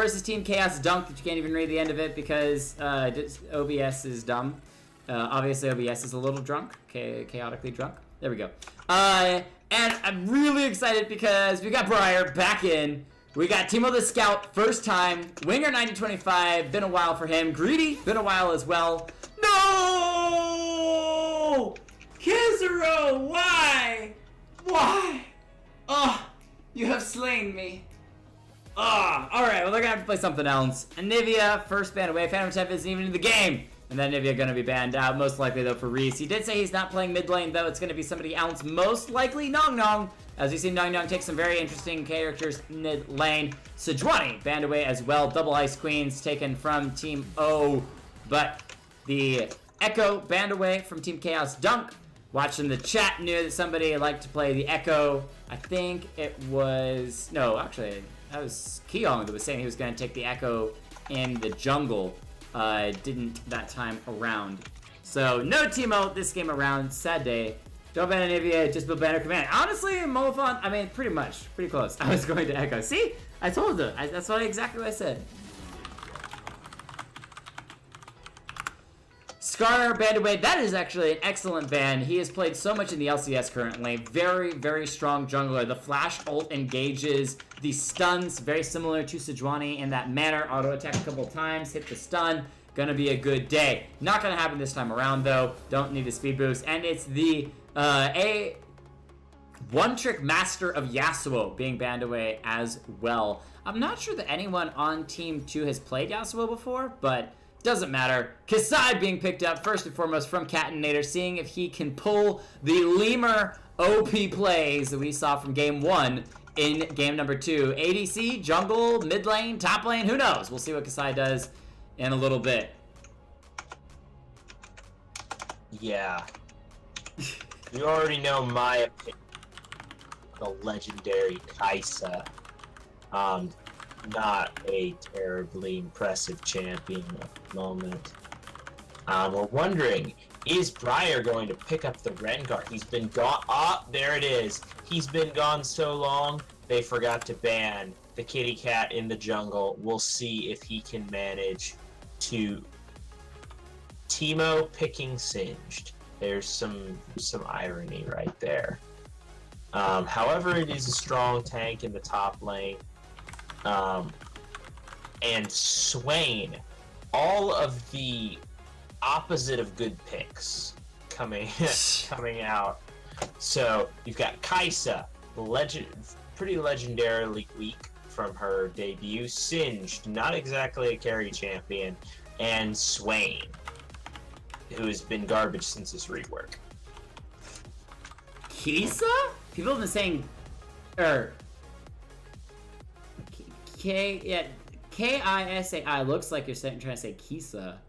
versus Team Chaos Dunk that you can't even read the end of it because OBS is dumb. Obviously, OBS is a little drunk, chaotically drunk. There we go. And I'm really excited because we got Briar back in. We got Timo the Scout, first time. Winger 9025, been a while for him. Greedy, been a while as well. No! Kizero, why? Why? Oh, you have slain me. Oh, alright, well they're gonna have to play something else. And Nivea, first ban away. Phantom Temp isn't even in the game. And then Nivea gonna be banned out, most likely though for Raith. He did say he's not playing mid lane though, it's gonna be somebody else, most likely Nong Nong. As you see, Nong Nong takes some very interesting characters mid lane. Sejuani banned away as well, double Ice Queens taken from Team O. But the Echo banned away from Team Chaos Dunk. Watching the chat knew that somebody liked to play the Echo. I think it was, no, actually, that was Keong that was saying he was gonna take the Echo in the jungle. Didn't that time around. So no Timo this game around, sad day. Don't ban Nivea, just build banner command. Honestly, Molofon, I mean, pretty much, pretty close. I was going to Echo. See, I told you, that's exactly what I said. Scar banned away. That is actually an excellent ban. He has played so much in the LCS currently. Very, very strong jungler. The flash ult engages the stuns, very similar to Sejuani in that manner. Auto attack a couple times, hit the stun. Gonna be a good day. Not gonna happen this time around though. Don't need a speed boost. And it's the a one-trick master of Yasuo being banned away as well. I'm not sure that anyone on Team 2 has played Yasuo before, but doesn't matter. Kasai being picked up first and foremost from Catinator, seeing if he can pull the Lemur OP plays that we saw from game 1 in game number 2. ADC, jungle, mid lane, top lane, who knows? We'll see what Kasai does in a little bit. Yeah. You already know my opinion. The legendary Kaisa. Not a terribly impressive champion at the moment. We're wondering, is Briar going to pick up the Rengar? He's been gone. Ah, there it is. He's been gone so long, they forgot to ban the kitty cat in the jungle. We'll see if he can manage to... Timo picking Singed. There's some irony right there. However, it is a strong tank in the top lane. And Swain, all of the opposite of good picks coming out. So you've got Kaisa, pretty legendarily weak from her debut. Singed, not exactly a carry champion, and Swain, who has been garbage since his rework. Kisa? People have been saying, K-I-S-A-I looks like you're trying to say Kisa.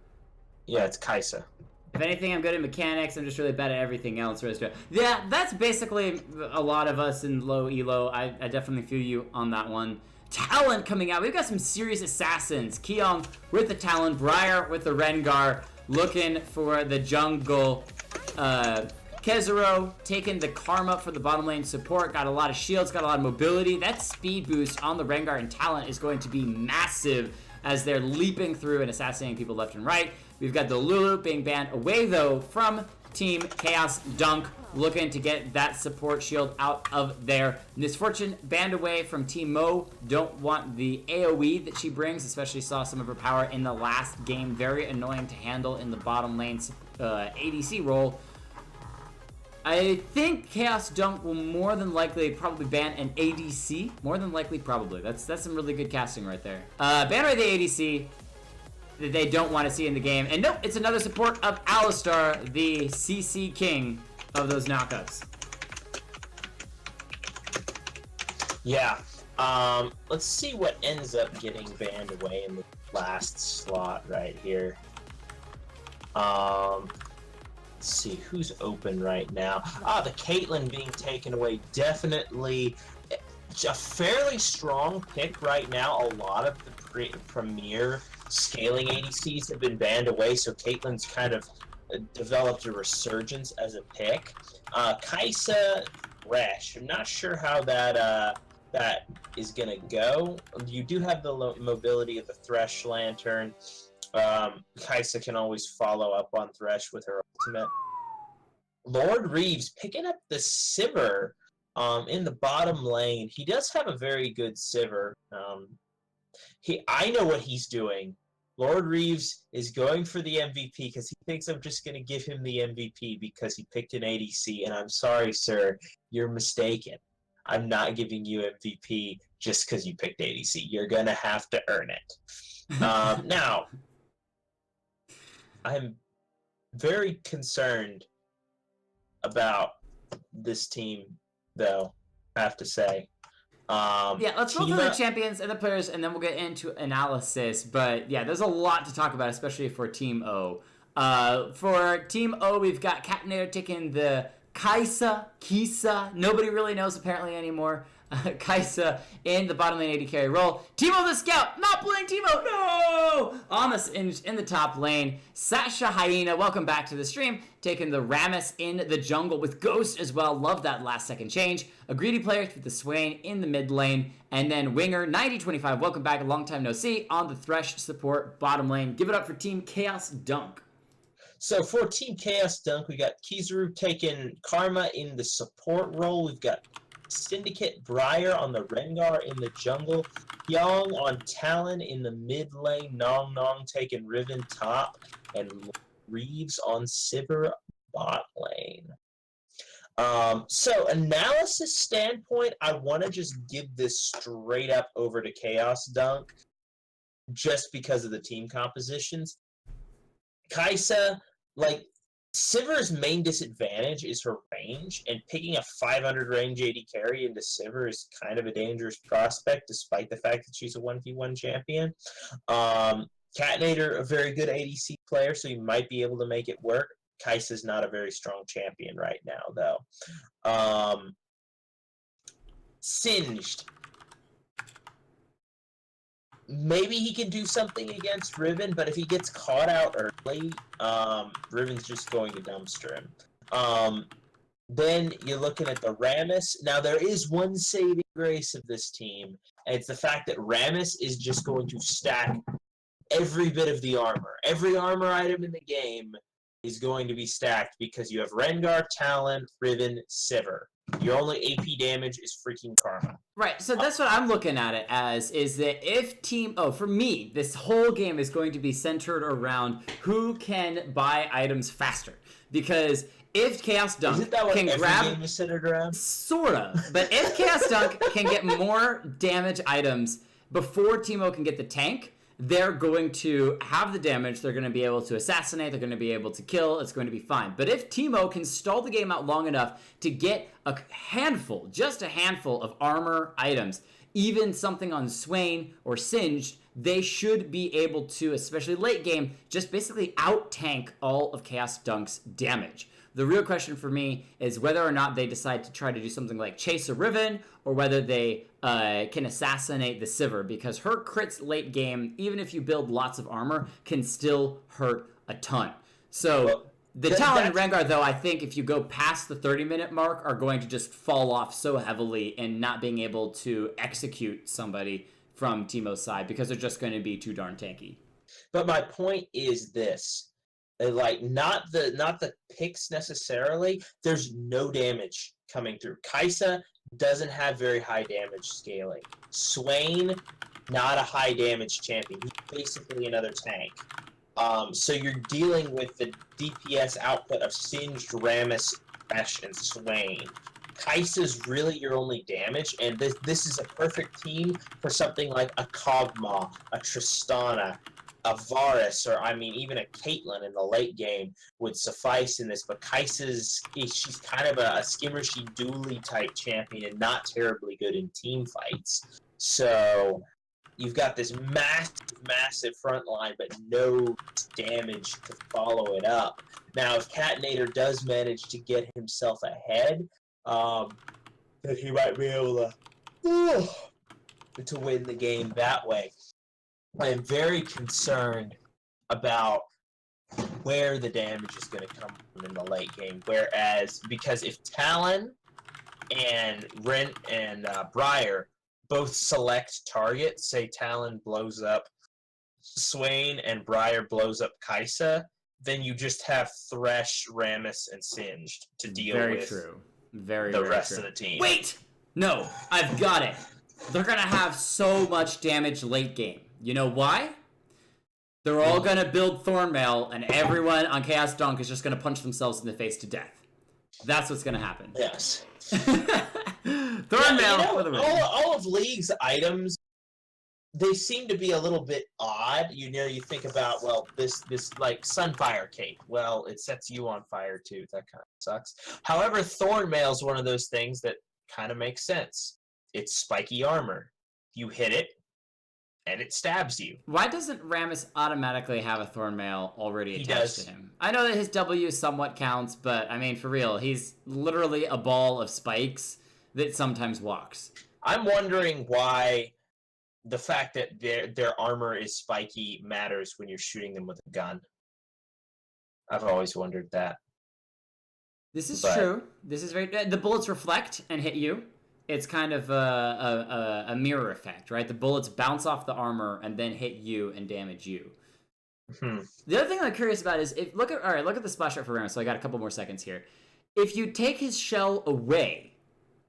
Yeah, it's Kaisa. If anything, I'm good at mechanics. I'm just really bad at everything else. Yeah, that's basically a lot of us in low elo. I definitely feel you on that one. Talon coming out. We've got some serious assassins. Keong with the Talon. Briar with the Rengar. Looking for the jungle. Kezero taking the Karma for the bottom lane support. Got a lot of shields, got a lot of mobility. That speed boost on the Rengar and Talon is going to be massive as they're leaping through and assassinating people left and right. We've got the Lulu being banned away though from Team Chaos Dunk, looking to get that support shield out of there. Misfortune banned away from Team Mo. Don't want the AoE that she brings, especially saw some of her power in the last game. Very annoying to handle in the bottom lane ADC role. I think Chaos Dunk will more than likely probably ban an ADC. More than likely, probably. That's some really good casting right there. Ban away the ADC that they don't want to see in the game. And nope, it's another support of Alistar, the CC king of those knockups. Yeah. Let's see what ends up getting banned away in the last slot right here. Let's see who's open right now. The Caitlyn being taken away. Definitely a fairly strong pick right now. A lot of the premier scaling ADCs have been banned away, so Caitlyn's kind of developed a resurgence as a pick. Kaisa, Resh. I'm not sure how that that is going to go. You do have the mobility of the Thresh Lantern. Kaisa can always follow up on Thresh with her ultimate. Lord Reeves picking up the Sivir in the bottom lane. He does have a very good Sivir. I know what he's doing. Lord Reeves is going for the MVP because he thinks I'm just going to give him the MVP because he picked an ADC, and I'm sorry, sir, you're mistaken. I'm not giving you MVP just because you picked ADC. You're going to have to earn it. Now, I'm very concerned about this team, though, I have to say. Yeah, let's go through the champions and the players, and then we'll get into analysis. But yeah, there's a lot to talk about, especially for Team O. For Team O, we've got Catenator taking the Kisa. Nobody really knows apparently anymore. Kisa in the bottom lane AD carry role. Teemo the Scout, not playing Teemo, no! Amos in the top lane. Sasha Hyena, welcome back to the stream, taking the Rammus in the jungle with Ghost as well. Love that last second change. A greedy player with the Swain in the mid lane. And then Winger, 9025, welcome back, a long time no see, on the Thresh support bottom lane. Give it up for Team Chaos Dunk. So for Team Chaos Dunk, we got Kizaru taking Karma in the support role. We've got Syndicate Briar on the Rengar in the jungle, Young on Talon in the mid lane, Nong taking Riven top, and Reeves on Sivir bot lane. So analysis standpoint, I want to just give this straight up over to Chaos Dunk, just because of the team compositions. Kaisa, like, Sivir's main disadvantage is her range, and picking a 500 range AD carry into Sivir is kind of a dangerous prospect, despite the fact that she's a 1v1 champion. Catenator, a very good ADC player, so you might be able to make it work. Kaisa's not a very strong champion right now, though. Singed. Maybe he can do something against Riven, but if he gets caught out early, Riven's just going to dumpster him. Then you're looking at the Rammus. Now, there is one saving grace of this team, and it's the fact that Rammus is just going to stack every bit of the armor. Every armor item in the game is going to be stacked because you have Rengar, Talon, Riven, Sivir. Your only AP damage is freaking Karma. Right, so that's what I'm looking at it as, is that if for me, this whole game is going to be centered around who can buy items faster. Because if Chaos Dunk Isn't that what can every grab... game is centered around? Sort of. But if Chaos Dunk can get more damage items before Teemo can get the tank, they're going to have the damage, they're going to be able to assassinate, they're going to be able to kill, it's going to be fine. But if Teemo can stall the game out long enough to get a handful, just a handful of armor items, even something on Swain or Singed, they should be able to, especially late game, just basically out-tank all of Chaos Dunk's damage. The real question for me is whether or not they decide to try to do something like chase a Riven, or whether they can assassinate the Sivir, because her crits late game, even if you build lots of armor, can still hurt a ton. So the Talon and Rengar, though, I think if you go past the 30-minute mark, are going to just fall off so heavily in not being able to execute somebody from Teemo's side, because they're just going to be too darn tanky. But my point is this. Like, not the picks necessarily. There's no damage coming through. Kaisa doesn't have very high damage scaling. Swain, not a high damage champion. He's basically another tank. So you're dealing with the DPS output of Singed, Rammus, Thresh, and Swain. Kaisa's really your only damage, and this is a perfect team for something like a Kog'Maw, a Tristana, a Varus, or I mean even a Caitlyn in the late game would suffice in this, but she's kind of a skimmershy dually type champion and not terribly good in team fights. So you've got this massive front line, but no damage to follow it up. Now, if Catenator does manage to get himself ahead, then he might be able to win the game that way. I am very concerned about where the damage is going to come from in the late game. Because if Talon and Briar both select targets, say Talon blows up Swain and Briar blows up Kaisa, then you just have Thresh, Rammus, and Singed to deal with the rest of the team. Wait! No, I've got it. They're going to have so much damage late game. You know why? They're all going to build Thornmail, and everyone on Chaos Dunk is just going to punch themselves in the face to death. That's what's going to happen. Yes. Thornmail for the win. All of League's items, they seem to be a little bit odd. You know, you think about, well, this like Sunfire Cape. Well, it sets you on fire too. That kind of sucks. However, Thornmail is one of those things that kind of makes sense. It's spiky armor. You hit it, and it stabs you. Why doesn't Rammus automatically have a Thornmail already attached to him? I know that his W somewhat counts, but I mean, for real, he's literally a ball of spikes that sometimes walks. I'm wondering why the fact that their armor is spiky matters when you're shooting them with a gun. I've always wondered that. This is true. This is very... The bullets reflect and hit you. It's kind of a mirror effect, right? The bullets bounce off the armor and then hit you and damage you. The other thing I'm curious about is, look at the splash art for Rammus. So I got a couple more seconds here. If you take his shell away,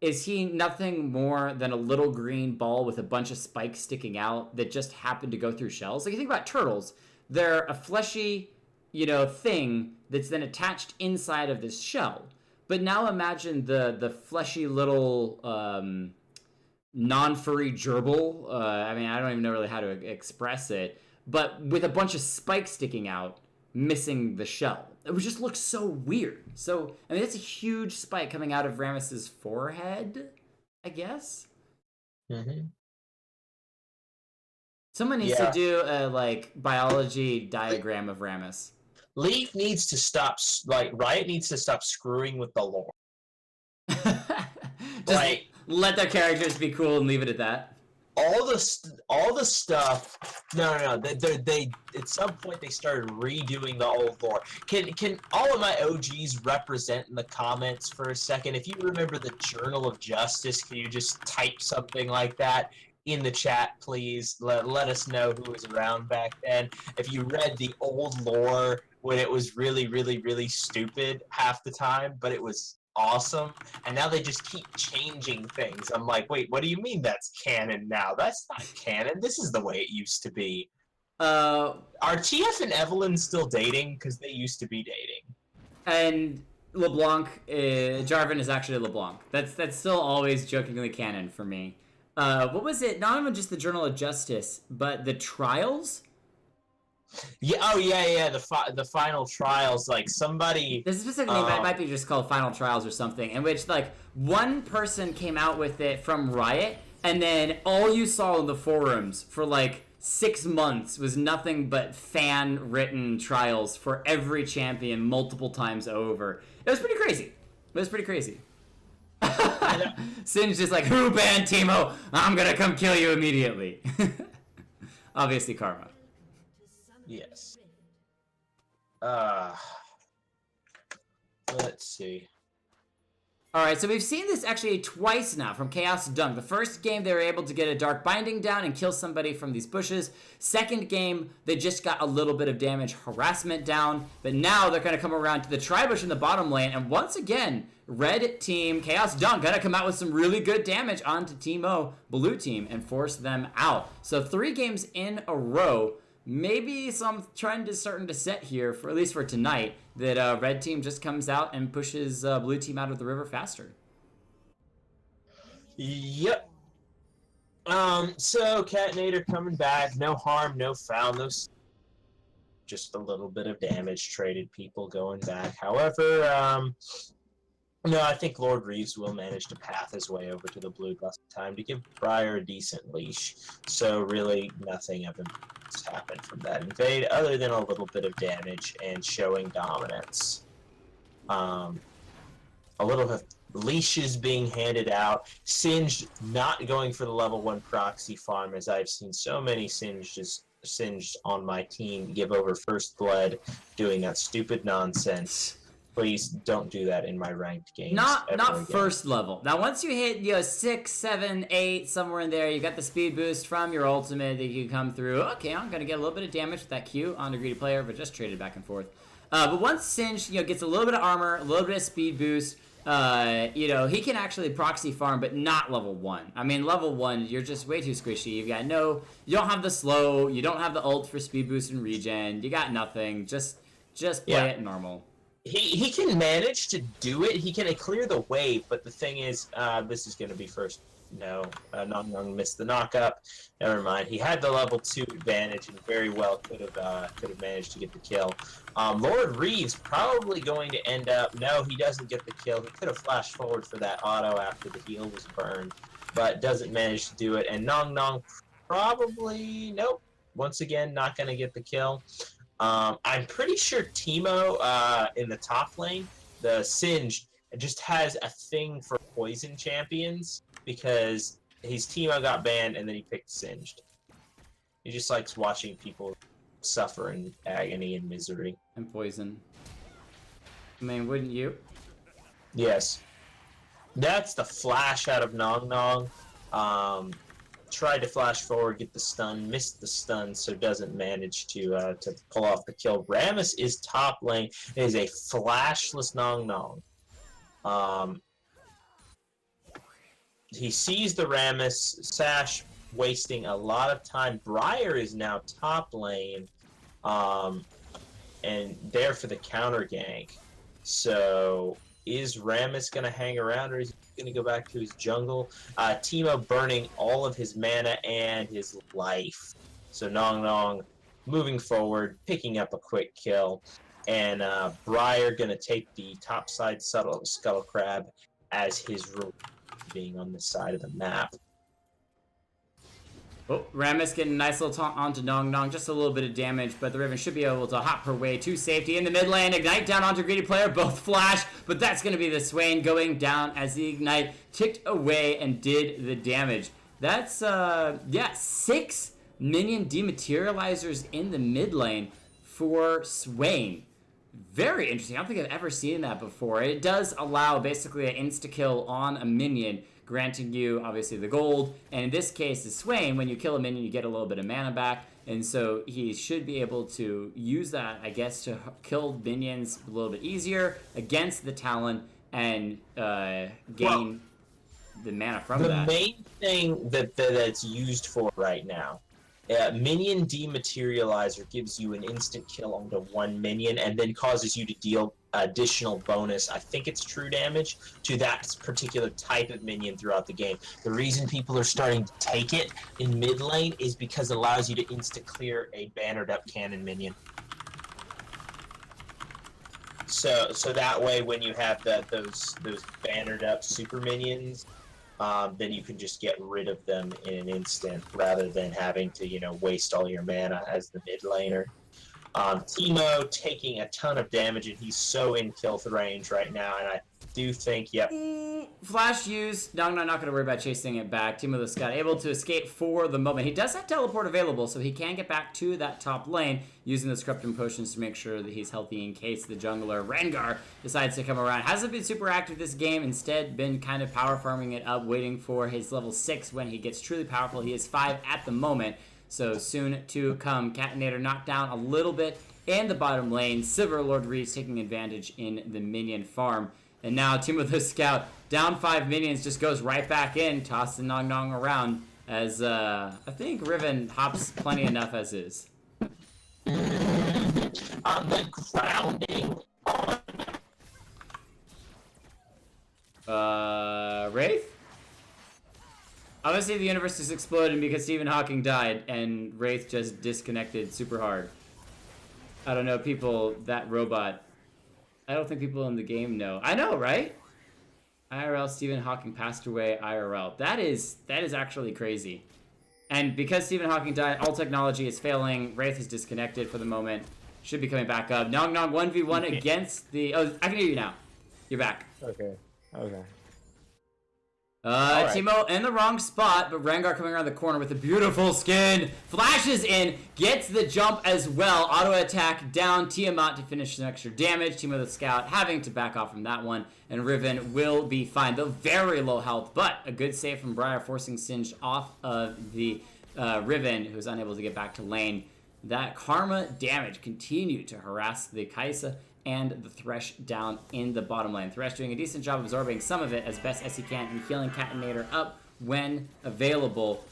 is he nothing more than a little green ball with a bunch of spikes sticking out that just happen to go through shells? Like, you think about turtles, they're a fleshy, thing that's then attached inside of this shell. But now imagine the fleshy little non-furry gerbil. I mean, I don't even know really how to express it, but with a bunch of spikes sticking out, missing the shell. It would just look so weird. So, I mean, it's a huge spike coming out of Rammus's forehead, I guess. Someone needs to do a, biology diagram of Rammus. League needs to stop, Riot needs to stop screwing with the lore. Just let their characters be cool and leave it at that. All the stuff. No. They at some point they started redoing the old lore. Can all of my OGs represent in the comments for a second? If you remember the Journal of Justice, can you just type something like that in the chat, please? Let us know who was around back then. If you read the old lore when it was really, really, really stupid half the time, but it was awesome, and now they just keep changing things. I'm like, wait, what do you mean that's canon now? That's not canon. This is the way it used to be. Are TF and Evelyn still dating? Because they used to be dating. And LeBlanc, Jarvan is actually LeBlanc. That's still always jokingly canon for me. What was it? Not even just the Journal of Justice, but the trials? Yeah. Oh, yeah. The final trials, somebody. There's a specific name. It might be just called Final Trials or something, in which one person came out with it from Riot, and then all you saw in the forums for 6 months was nothing but fan-written trials for every champion multiple times over. It was pretty crazy. Sin's just who banned Teemo? I'm gonna come kill you immediately. Obviously, Karma. Yes. Let's see. Alright, so we've seen this actually twice now from Chaos Dunk. The first game, they were able to get a Dark Binding down and kill somebody from these bushes. Second game, they just got a little bit of damage harassment down. But now they're going to come around to the Tribush in the bottom lane. And once again, Red Team, Chaos Dunk, going to come out with some really good damage onto Teemo, Blue Team, and force them out. So 3 games in a row. Maybe some trend is starting to set here, for at least for tonight, that Red Team just comes out and pushes Blue Team out of the river faster. Yep. So Catnator coming back, no harm, no foul, just a little bit of damage traded people going back. However, no, I think Lord Reeves will manage to path his way over to the blue just in time to give Briar a decent leash. So really nothing of importance happened from that invade other than a little bit of damage and showing dominance. A little bit of leashes being handed out. Singed not going for the level 1 proxy farm, as I've seen so many Singed on my team give over first blood doing that stupid nonsense. Please don't do that in my ranked games. Not again. first level. Now once you hit 6, 7, 8, somewhere in there, you got the speed boost from your ultimate that you can come through. Okay, I'm gonna get a little bit of damage with that Q on the greedy player, but just traded back and forth. But once Singed gets a little bit of armor, a little bit of speed boost, he can actually proxy farm, but not level 1. I mean, level 1, you're just way too squishy. You don't have the slow, you don't have the ult for speed boost and regen. You got nothing. Just play it normal. He can manage to do it. He can clear the wave, but the thing is, this is going to be first. No, Nong missed the knockup. Never mind. He had the level 2 advantage and very well could have managed to get the kill. Lord Reed's probably going to end up. No, he doesn't get the kill. He could have flashed forward for that auto after the heal was burned, but doesn't manage to do it. And Nong probably nope. Once again, not going to get the kill. I'm pretty sure Teemo in the top lane, the Singed, just has a thing for poison champions because his Teemo got banned and then he picked Singed. He just likes watching people suffer in agony and misery. And poison. I mean, wouldn't you? Yes. That's the flash out of Nong. Tried to flash forward, get the stun, missed the stun, so doesn't manage to pull off the kill. Rammus is top lane. It is a flashless Nong. He sees the Rammus, Sash wasting a lot of time. Briar is now top lane, and there for the counter gank. So is Rammus going to hang around, or is he going to go back to his jungle? Teemo burning all of his mana and his life. So Nong moving forward, picking up a quick kill. And Briar going to take the topside Scuttle Crab as his reward, being on this side of the map. Oh, Rammus getting a nice little taunt onto Nong. Just a little bit of damage, but the Riven should be able to hop her way to safety in the mid lane. Ignite down onto greedy player, both flash, but that's going to be the Swain going down as the Ignite ticked away and did the damage. That's, 6 minion dematerializers in the mid lane for Swain. Very interesting. I don't think I've ever seen that before. It does allow basically an insta-kill on a minion, granting you, obviously, the gold. And in this case, the Swain, when you kill a minion, you get a little bit of mana back. And so he should be able to use that, I guess, to kill minions a little bit easier against the Talon and gain the mana from that. The main thing that's used for right now, minion dematerializer gives you an instant kill onto one minion and then causes you to deal additional bonus, I think it's true damage, to that particular type of minion throughout the game. The reason people are starting to take it in mid lane is because it allows you to insta clear a bannered up cannon minion. So that way when you have those bannered up super minions, then you can just get rid of them in an instant rather than having to, waste all your mana as the mid laner. Teemo taking a ton of damage, and he's so in kill range right now, and I do think, yep. Flash use. No, I'm not going to worry about chasing it back. Teemo the Scott able to escape for the moment. He does have teleport available, so he can get back to that top lane using the Scriptum potions to make sure that he's healthy in case the jungler Rengar decides to come around. Hasn't been super active this game. Instead, been kind of power farming it up, waiting for his level 6 when he gets truly powerful. He is 5 at the moment, so soon to come. Catinator knocked down a little bit in the bottom lane. Silver Lord Reeves taking advantage in the minion farm. And now Teemo the Scout, down 5 minions, just goes right back in, tossing Nong around, as I think Riven hops plenty enough as is. On the grounding. Raith? Obviously the universe is exploding because Stephen Hawking died, and Raith just disconnected super hard. I don't know people, that robot. I don't think people in the game know. I know, right? IRL, Stephen Hawking passed away IRL. That is actually crazy. And because Stephen Hawking died, all technology is failing. Raith is disconnected for the moment. Should be coming back up. Nong 1v1 against the... Oh, I can hear you now. You're back. Okay. Right. Teemo in the wrong spot, but Rengar coming around the corner with a beautiful skin. Flashes in, gets the jump as well. Auto attack down Tiamat to finish some extra damage. Teemo the Scout having to back off from that one, and Riven will be fine. Though very low health, but a good save from Briar, forcing Singed off of the Riven, who's unable to get back to lane. That Karma damage continued to harass the Kai'Sa and the Thresh down in the bottom lane. Thresh doing a decent job absorbing some of it as best as he can and healing Catenator up when available.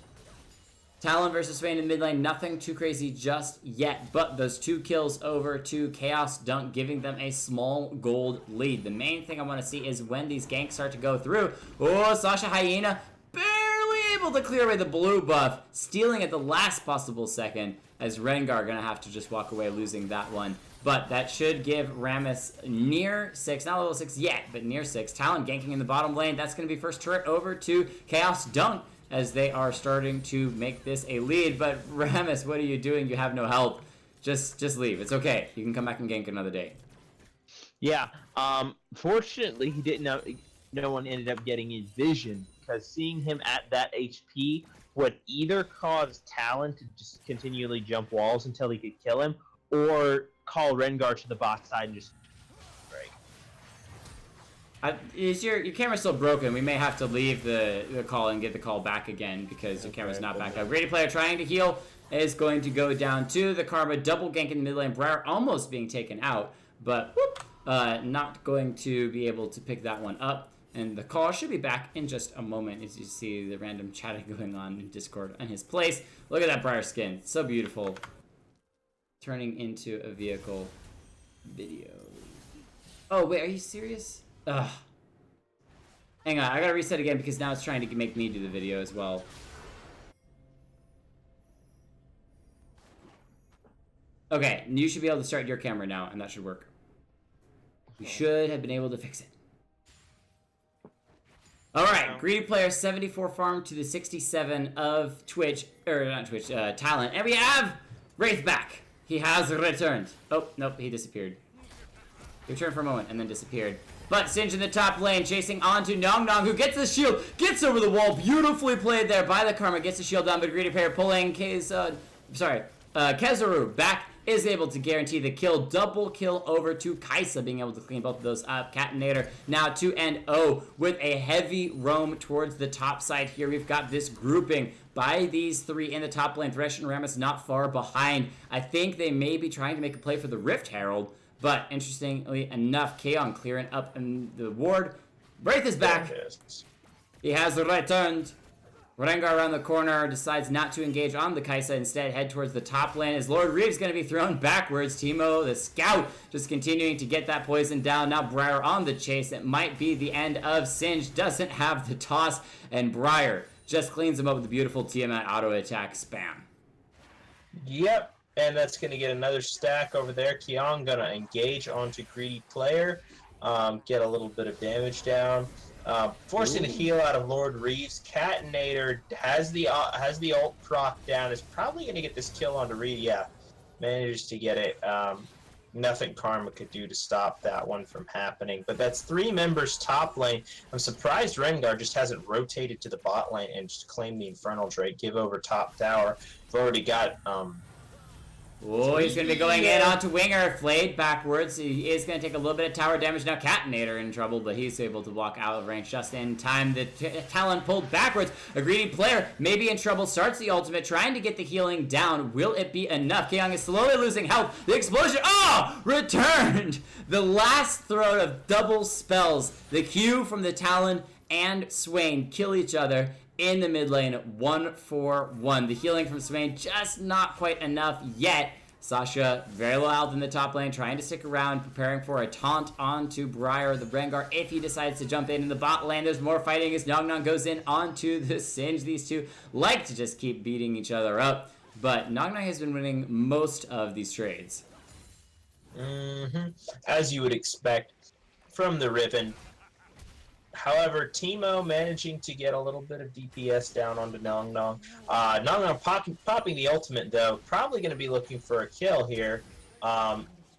Talon versus Swain in mid lane, nothing too crazy just yet, but those 2 kills over to Chaos Dunk, giving them a small gold lead. The main thing I want to see is when these ganks start to go through. Oh, Sasha Hyena barely able to clear away the blue buff, stealing at the last possible second, as Rengar gonna have to just walk away losing that one. But that should give Rammus near 6, not level 6 yet, but near 6. Talon ganking in the bottom lane. That's going to be first turret over to Chaos Dunk as they are starting to make this a lead. But Rammus, what are you doing? You have no help. Just leave. It's okay. You can come back and gank another day. Yeah. Fortunately, he didn't know. No one ended up getting his vision, because seeing him at that HP would either cause Talon to just continually jump walls until he could kill him, or call Rengar to the bot side and just break. Is your camera's still broken? We may have to leave the call and get the call back again because your camera's not back up. Greedy player trying to heal is going to go down to the Karma. Double gank in the mid lane. Briar almost being taken out, but not going to be able to pick that one up. And the call should be back in just a moment as you see the random chatting going on in Discord on his place. Look at that Briar skin. So beautiful. Turning into a vehicle video. Oh, wait, are you serious? Ugh. Hang on, I gotta reset again because now it's trying to make me do the video as well. Okay, you should be able to start your camera now, and that should work. You should have been able to fix it. Alright, Greedy Player 74 farm to the 67 of Twitch, or not Twitch, Talent. And we have Raith back. He has returned. Oh, nope, he disappeared. He returned for a moment and then disappeared. But Singed in the top lane, chasing onto Nong Nong, who gets the shield, gets over the wall. Beautifully played there by the Karma, gets the shield down, but Greedy Player pulling Kezaru back, is able to guarantee the kill. Double kill over to Kai'Sa, being able to clean both of those up. Catenator now 2-0 with a heavy roam towards the top side here. We've got this grouping by these 3 in the top lane. Thresh and Rammus not far behind. I think they may be trying to make a play for the Rift Herald, but interestingly enough, Kaon clearing up in the ward. Raith is back. He has returned. Rengar around the corner decides not to engage on the Kai'Sa, instead head towards the top lane as Lord Reeve's going to be thrown backwards. Teemo, the Scout, just continuing to get that poison down. Now Briar on the chase. It might be the end of Singed. Doesn't have the toss, and Briar just cleans him up with the beautiful Tiamat auto attack spam. Yep, and that's going to get another stack over there. Keon going to engage onto Greedy Player, get a little bit of damage down. Forcing the heal out of Lord Reeves. Catenator has the ult proc down. Is probably going to get this kill onto Reeve. Yeah, manages to get it. Nothing Karma could do to stop that one from happening. But that's 3 members top lane. I'm surprised Rengar just hasn't rotated to the bot lane and just claimed the Infernal Drake. Give over top tower. We've already got Oh, he's going to be going in onto Winger, flayed backwards. He is going to take a little bit of tower damage. Now Catenator in trouble, but he's able to walk out of range just in time. The Talon pulled backwards. A Greedy Player maybe in trouble, starts the ultimate, trying to get the healing down. Will it be enough? Keong is slowly losing health. The explosion, returned! The last throw of double spells. The Q from the Talon and Swain kill each other in the mid lane, 1-4-1. The healing from Swain just not quite enough yet. Sasha very low health in the top lane, trying to stick around, preparing for a taunt onto Briar, the Rengar, if he decides to jump in the bot lane. There's more fighting as Nong Nong goes in onto the Singed. These two like to just keep beating each other up, but Nong Nong has been winning most of these trades. As you would expect from the Riven. However, Teemo managing to get a little bit of DPS down onto Nong Nong. Nong Nong popping the ultimate, though. Probably going to be looking for a kill here.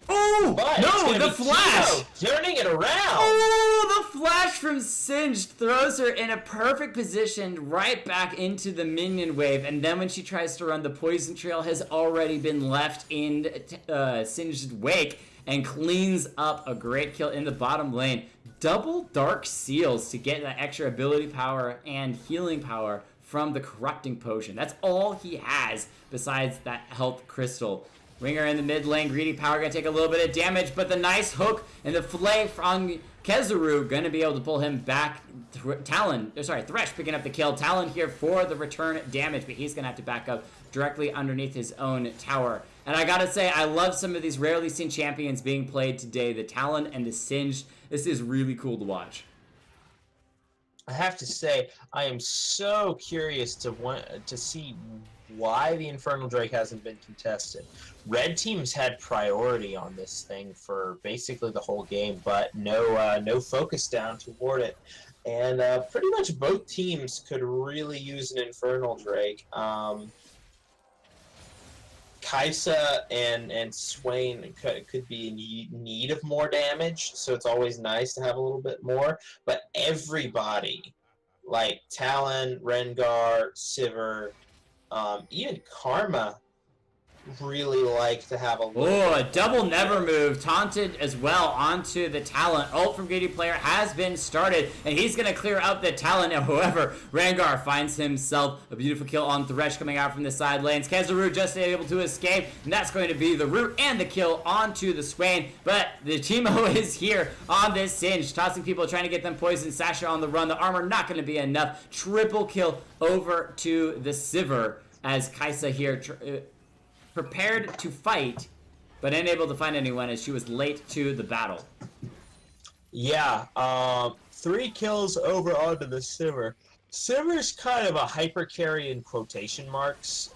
Oh! But it's No, gonna the be flash! Timo turning it around. Oh, the flash from Singed throws her in a perfect position right back into the minion wave, and then when she tries to run, the poison trail has already been left in Singed's wake and cleans up a great kill in the bottom lane. Double Dark Seals to get that extra ability power and healing power from the Corrupting Potion. That's all he has besides that health crystal. Winger in the mid lane, Greedy Power gonna take a little bit of damage, but the nice hook and the fillet from Kezuru gonna be able to pull him back. Thresh picking up the kill. Talon here for the return damage, but he's gonna have to back up directly underneath his own tower. And I gotta say, I love some of these rarely seen champions being played today. The Talon and the Singed. This is really cool to watch. I have to say, I am so curious to see why the Infernal Drake hasn't been contested. Red team's had priority on this thing for basically the whole game, but no focus down toward it. And pretty much both teams could really use an Infernal Drake. Kaisa and Swain could be in need of more damage, so it's always nice to have a little bit more. But everybody, like Talon, Rengar, Sivir, even Karma, really like to have a little. Oh, a double never move, taunted as well onto the Talon. Ult from Greedy Player has been started, and he's going to clear out the Talon. However, Rengar finds himself a beautiful kill on Thresh coming out from the side lanes. Kezuru just able to escape, and that's going to be the root and the kill onto the Swain. But the Teemo is here on this Singe, tossing people, trying to get them poisoned. Sasha on the run. The armor not going to be enough. Triple kill over to the Sivir as Kaisa here prepared to fight, but unable to find anyone as she was late to the battle. Yeah, 3 kills over onto the Sivir. Sivir's kind of a hyper carry in quotation marks.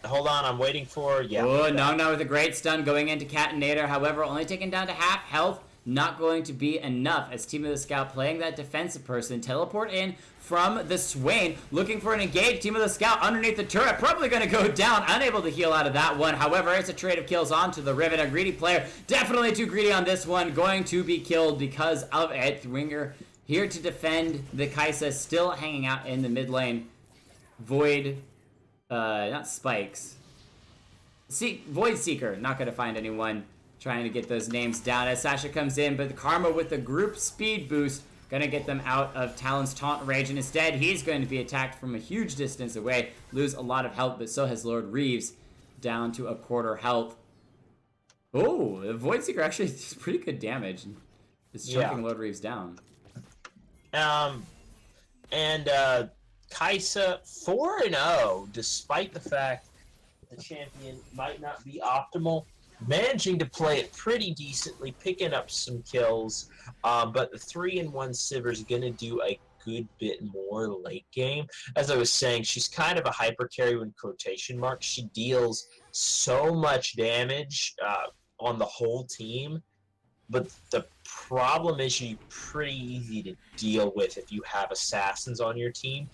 Hold on, I'm waiting for... Yeah. Oh, Nong with a great stun going into Catinator. However, only taken down to half health. Not going to be enough as Team of the Scout playing that defensive person. Teleport in from the Swain, looking for an engage. Team of the Scout underneath the turret, probably going to go down, unable to heal out of that one. However, it's a trade of kills onto the Riven. A Greedy Player, definitely too greedy on this one, going to be killed because of it. Winger here to defend the Kaisa, still hanging out in the mid lane. Void, not Spikes. Void Seeker, not going to find anyone. Trying to get those names down as Sasha comes in, but the Karma with the group speed boost gonna get them out of Talon's taunt range, and instead he's going to be attacked from a huge distance away, lose a lot of health, but so has Lord Reeves, down to a quarter health. Oh, the Void Seeker actually does pretty good damage. It's choking Lord Reeves down. Kaisa 4-0, despite the fact that the champion might not be optimal. Managing to play it pretty decently, picking up some kills, but the 3-1 Sivir's gonna do a good bit more late game. As I was saying, she's kind of a hyper carry in quotation marks. She deals so much damage on the whole team, but the problem is she's pretty easy to deal with if you have assassins on your team.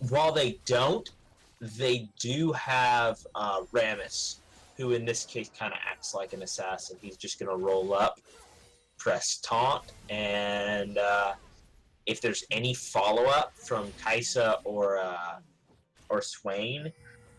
While they don't, they do have Rammus, who in this case kind of acts like an assassin. He's just going to roll up, press taunt, and if there's any follow-up from Kaisa or Swain,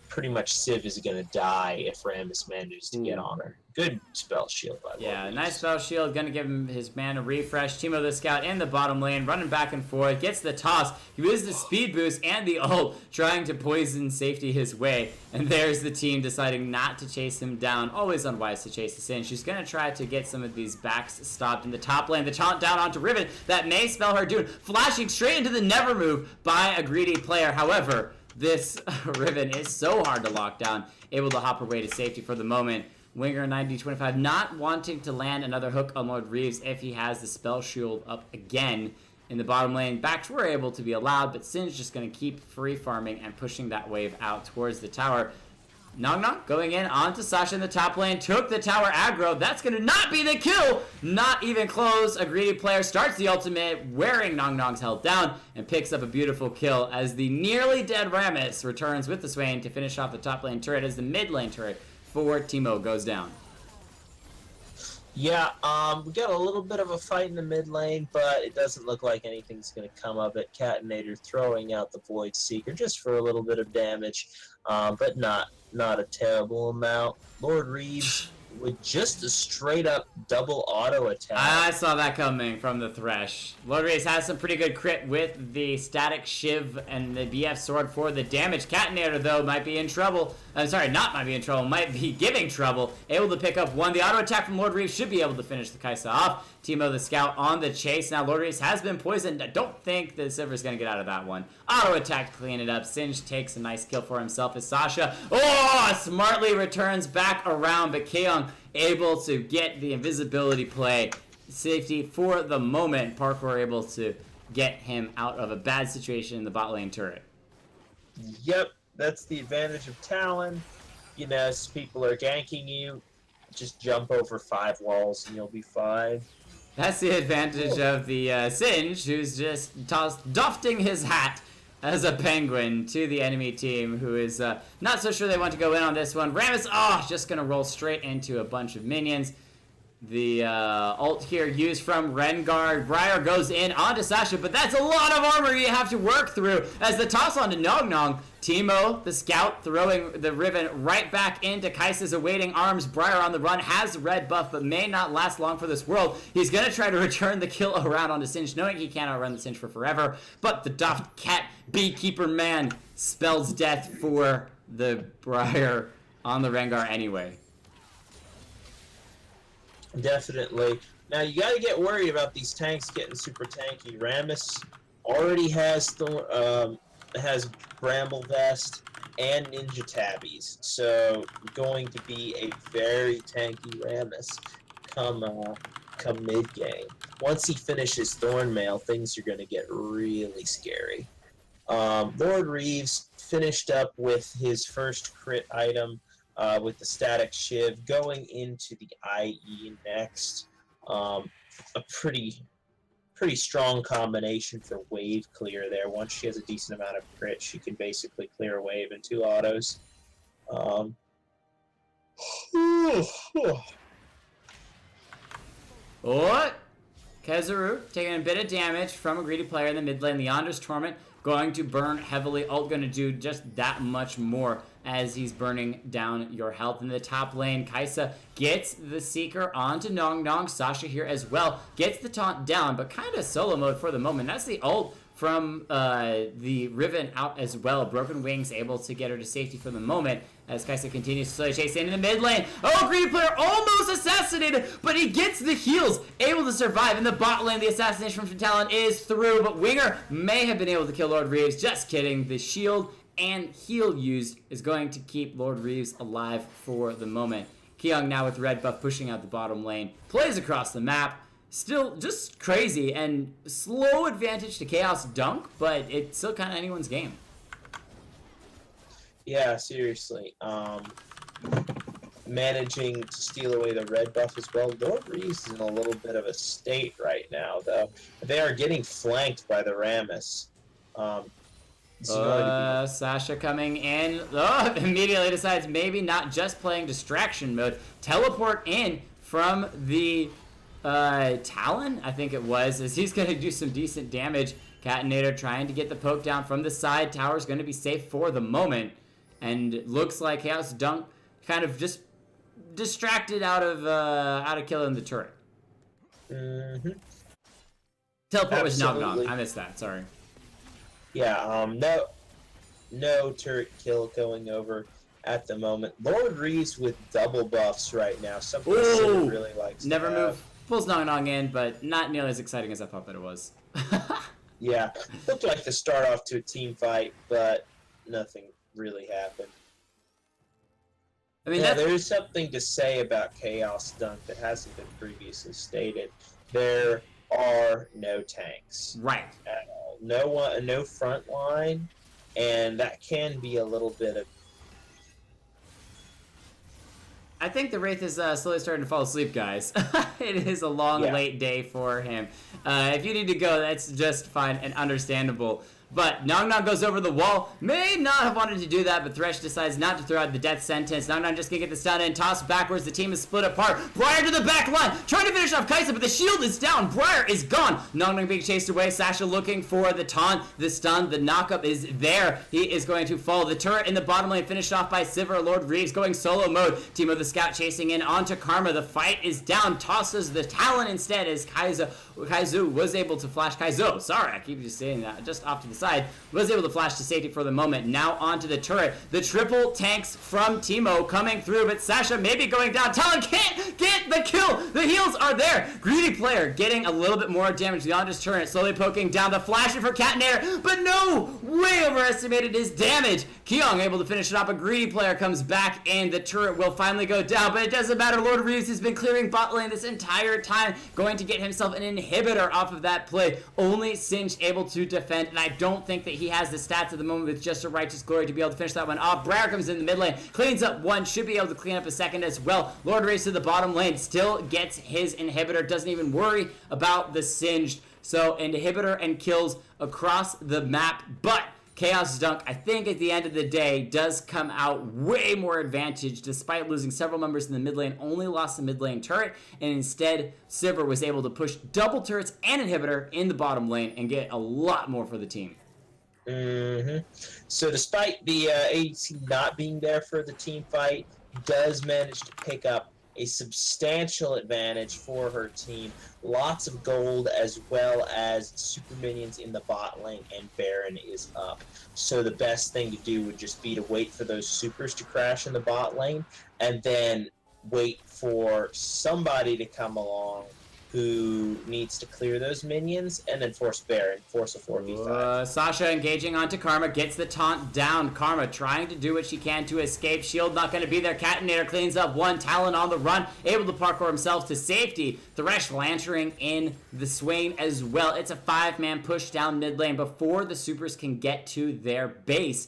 pretty much Civ is going to die if Rammus manages to get on her. Good spell shield, by the way. Yeah, nice spell shield. Gonna give him his mana refresh. Team of the Scout in the bottom lane, running back and forth. Gets the toss. He uses the speed boost and the ult, trying to poison safety his way. And there's the team deciding not to chase him down. Always unwise to chase this in. She's gonna try to get some of these backs stopped in the top lane. The taunt down onto Riven. That may spell her doom. Flashing straight into the never move by a Greedy Player. However, this Riven is so hard to lock down. Able to hop her way to safety for the moment. Winger 90-25 not wanting to land another hook on Lord Reeves if he has the spell shield up again in the bottom lane. Backs were able to be allowed, but Sin's just going to keep free farming and pushing that wave out towards the tower. Nong going in onto Sasha in the top lane, took the tower aggro. That's going to not be the kill. Not even close. A Greedy Player starts the ultimate, wearing Nong's health down, and picks up a beautiful kill as the nearly dead Rammus returns with the Swain to finish off the top lane turret as the mid lane turret for Teemo goes down. Yeah, we got a little bit of a fight in the mid lane, but it doesn't look like anything's going to come of it. Catinator throwing out the Void Seeker just for a little bit of damage, but not a terrible amount. Lord Reeves with just a straight up double auto attack. I saw that coming from the Thresh. Lord Reeves has some pretty good crit with the Static Shiv and the BF Sword for the damage. Catinator, though, might be in trouble. I'm sorry, not might be in trouble, might be giving trouble. Able to pick up one. The auto attack from Lord Reeves should be able to finish the Kaisa off. Teemo the Scout on the chase. Now Lord Reeves has been poisoned. I don't think the Silver's going to get out of that one. Auto attack to clean it up. Singe takes a nice kill for himself as Sasha, smartly returns back around, but Keong able to get the invisibility play. Safety for the moment. Parkour able to get him out of a bad situation in the bot lane turret. Yep, that's the advantage of Talon. You know, as people are ganking you, just jump over 5 walls and you'll be fine. That's the advantage of the Singe, who's just dofting his hat as a penguin to the enemy team, who is not so sure they want to go in on this one. Rammus, just going to roll straight into a bunch of minions. The ult here used from Rengar. Briar goes in onto Sasha, but that's a lot of armor you have to work through as the toss onto Nong Nong. Teemo, the scout, throwing the Riven right back into Kaisa's awaiting arms. Briar on the run, has red buff, but may not last long for this world. He's going to try to return the kill around onto Singe, knowing he can't outrun the Singe for forever. But the Doft Cat Beekeeper man spells death for the Briar on the Rengar anyway. Definitely. Now you got to get worried about these tanks getting super tanky. Rammus already has has Bramble Vest and Ninja Tabbies, so going to be a very tanky Rammus come mid game. Once he finishes Thornmail, things are going to get really scary. Lord Reeves finished up with his first crit item. With the Static Shiv going into the IE next. A pretty strong combination for wave clear there. Once she has a decent amount of crit, she can basically clear a wave in 2 autos. Kezuru taking a bit of damage from a greedy player in the mid lane. Leander's Torment going to burn heavily. Ult going to do just that much more as he's burning down your health. In the top lane, Kaisa gets the Seeker onto Nong Nong. Sasha here as well gets the taunt down, but kind of solo mode for the moment. That's the ult from the Riven out as well. Broken Wings able to get her to safety for the moment as Kaisa continues to slowly chase into the mid lane. Greedy player almost assassinated, but he gets the heals, able to survive. In the bot lane, the assassination from Talon is through, but Winger may have been able to kill Lord Reeves. Just kidding. The shield and heal used is going to keep Lord Reeves alive for the moment. Keong now with red buff pushing out the bottom lane. Plays across the map. Still just crazy and slow advantage to Chaos Dunk, but it's still kind of anyone's game. Yeah, seriously. Managing to steal away the red buff as well. Lord Reeves is in a little bit of a state right now, though. They are getting flanked by the Rammus. Sasha coming in. Immediately decides maybe not just playing distraction mode. Teleport in from the Talon, I think it was, as he's going to do some decent damage. Catinator trying to get the poke down from the side. Tower's going to be safe for the moment. And it looks like Chaos Dunk kind of just distracted out of killing the turret. Mm-hmm. Teleport was Nog Nog. I missed that, sorry. Yeah, no turret kill going over at the moment. Lord Reeves with double buffs right now. Something Sid really likes. Never move. Pulls Nong Nong in, but not nearly as exciting as I thought that it was. Yeah, looked like the start off to a team fight, but nothing really happened. I mean, yeah, there is something to say about Chaos Dunk that hasn't been previously stated. There are no tanks. Right. At all. No front line, and that can be a little bit of... I think the Raith is slowly starting to fall asleep, guys. It is a long, late day for him. If you need to go, that's just fine and understandable. but Nong Nong goes over the wall. May not have wanted to do that, but Thresh decides not to throw out the death sentence. Nong Nong just gonna get the stun and toss backwards. The team is split apart. Briar to the back line, trying to finish off Kaisa, but the shield is down. Briar is gone. Nong Nong being chased away. Sasha looking for the taunt, the stun, the knockup is there. He is going to fall. The turret in the bottom lane finished off by Sivir. Lord Reeves going solo mode. Teemo the Scout chasing in onto Karma. The fight is down. Tosses the Talon instead as Kaizu was able to flash. Kaizo, sorry, I keep just saying that. Just off to the side. Was able to flash to safety for the moment. Now onto the turret. The triple tanks from Teemo coming through, but Sasha maybe going down. Talon can't get the kill. The heals are there. Greedy player getting a little bit more damage beyond his turret. Slowly poking down the flashing for Catnair, but no! Way overestimated his damage. Keong able to finish it off. A greedy player comes back and the turret will finally go down, but it doesn't matter. Lord Reeves has been clearing bot lane this entire time, going to get himself an inhibitor off of that play. Only Singe able to defend, and I don't think that he has the stats at the moment with just a Righteous Glory to be able to finish that one off. Briar comes in the mid lane, cleans up one, should be able to clean up a second as well. Lord Reeves to the bottom lane, still gets his inhibitor, doesn't even worry about the Singed. So inhibitor and kills across the map, but Chaos Dunk, I think at the end of the day, does come out way more advantage despite losing several members in the mid lane, only lost the mid lane turret, and instead Sivir was able to push double turrets and inhibitor in the bottom lane and get a lot more for the team. So despite the ADC not being there for the team fight, does manage to pick up a substantial advantage for her team. Lots of gold as well as super minions in the bot lane, and Baron is up. So the best thing to do would just be to wait for those supers to crash in the bot lane and then wait for somebody to come along who needs to clear those minions, and then force Baron, force a 4v5. Sasha engaging onto Karma, gets the taunt down. Karma trying to do what she can to escape. Shield not going to be there. Catinator cleans up one. Talon on the run, able to parkour himself to safety. Thresh lantering in the Swain as well. It's a 5-man push down mid lane before the supers can get to their base.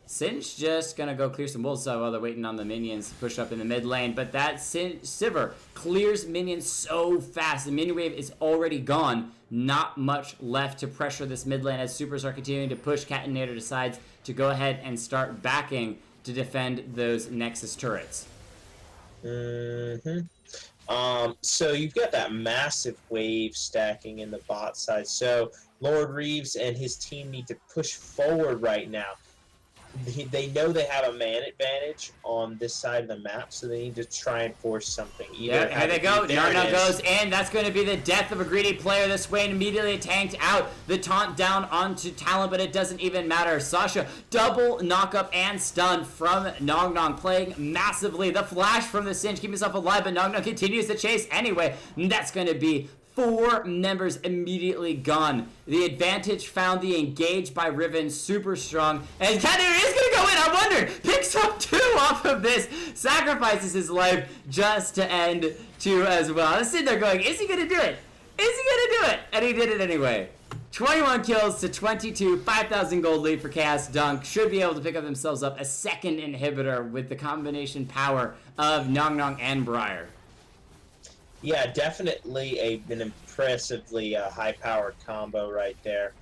Singe just gonna go clear some wolves while they're waiting on the minions to push up in the mid lane, but that Sivir clears minions so fast. The minion wave is already gone. Not much left to pressure this mid lane as supers are continuing to push. Catinator decides to go ahead and start backing to defend those Nexus turrets. So you've got that massive wave stacking in the bot side. So Lord Reeves and his team need to push forward right now. They know they have a man advantage on this side of the map, so they need to try and force something. Yeah, here they go. Narna goes in. That's going to be the death of a greedy player. This Swain immediately tanked out. The taunt down onto Talon, but it doesn't even matter. Sasha, double knockup and stun from Nong Nong, playing massively. The flash from the Singe, keep himself alive, but Nong Nong continues to chase anyway. That's going to be 4 members immediately gone. The advantage found, the engage by Riven, super strong. And Catinator is going to go in, I wonder. Picks up 2 off of this. Sacrifices his life just to end 2 as well. I'm sitting there going, is he going to do it? Is he going to do it? And he did it anyway. 21 kills to 22, 5,000 gold lead for Chaos Dunk. Should be able to pick up themselves up a second inhibitor with the combination power of Nong Nong and Briar. Yeah, definitely an impressively high-powered combo right there.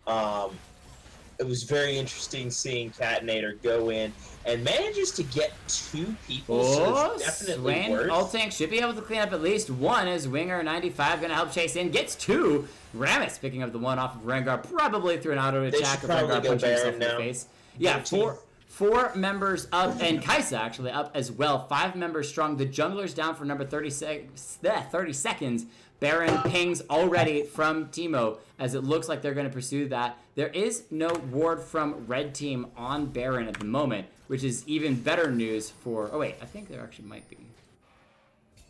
It was very interesting seeing Catinator go in and manages to get 2 people. So it's definitely Swain, worth. Ultank should be able to clean up at least 1 as Winger 95 going to help chase in. Gets 2. Rammus picking up the 1 off of Rengar, probably through an auto attack of Rengar punching himself in the face. Yeah, 4 members up, and Kaisa actually up as well. 5 members strong. The jungler's down for number 30 seconds. Baron pings already from Teemo, as it looks like they're going to pursue that. There is no ward from Red Team on Baron at the moment, which is even better news for... Oh wait, I think there actually might be.